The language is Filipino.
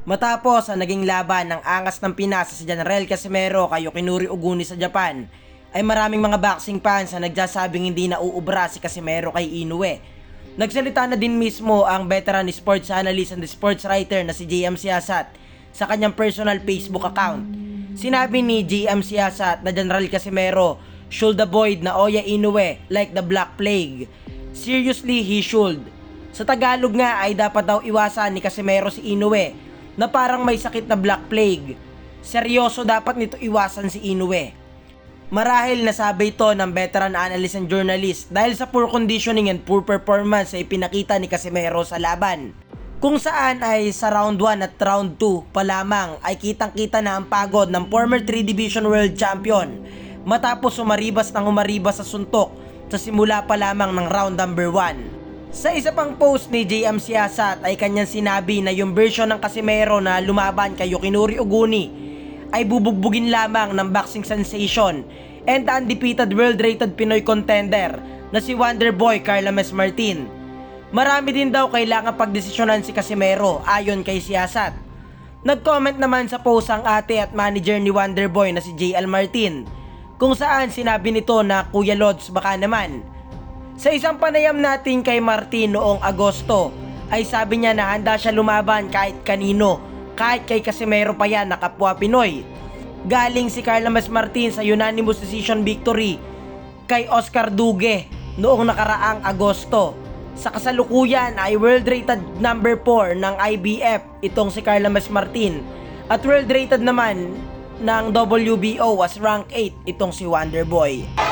Matapos ang naging laban ng angas ng Pinas sa General Casimero kay Yoshinori Oguni sa Japan, ay maraming mga boxing fans na nagsasabing hindi na uubra si Casimero kay Inoue. Nagsalita na din mismo ang veteran sports analyst and sports writer na si JM Siasat sa kanyang personal Facebook account. Sinabi ni JM Siasat na General Casimero should avoid Naoya Inoue like the Black Plague. Seriously, he should. Sa Tagalog nga ay dapat daw iwasan ni Casimero si Inoue na parang may sakit na Black Plague. Seryoso dapat nito iwasan si Inoue. Marahil nasabi ito ng veteran analyst and journalist dahil sa poor conditioning and poor performance ay pinakita ni Casimero sa laban. Kung saan ay sa round 1 at round 2 pa lamang ay kitang-kita na ang pagod ng former 3 Division World Champion matapos umaribas sa suntok sa simula pa lamang ng round number 1. Sa isa pang post ni JM Siasat ay kanyang sinabi na yung version ng Casimero na lumaban kay Yoshinori Oguni ay bubugbugin lamang ng boxing sensation and undefeated world-rated Pinoy contender na si Wonderboy Carlames Martin. Marami din daw kailangan pagdesisyonan si Casimero ayon kay Siasat. Nag-comment naman sa post ang ate at manager ni Wonderboy na si JL Martin, kung saan sinabi nito na Kuya Lods baka naman. Sa isang panayam natin kay Martin noong Agosto ay sabi niya na handa siya lumaban kahit kanino, kahit kay Casimero pa yan na kapwa Pinoy. Galing si Carlames Martin sa unanimous decision victory kay Oscar Dugue noong nakaraang Agosto. Sa kasalukuyan ay world rated number 4 ng IBF itong si Carlames Martin at world rated naman ng WBO as rank 8 itong si Wonderboy.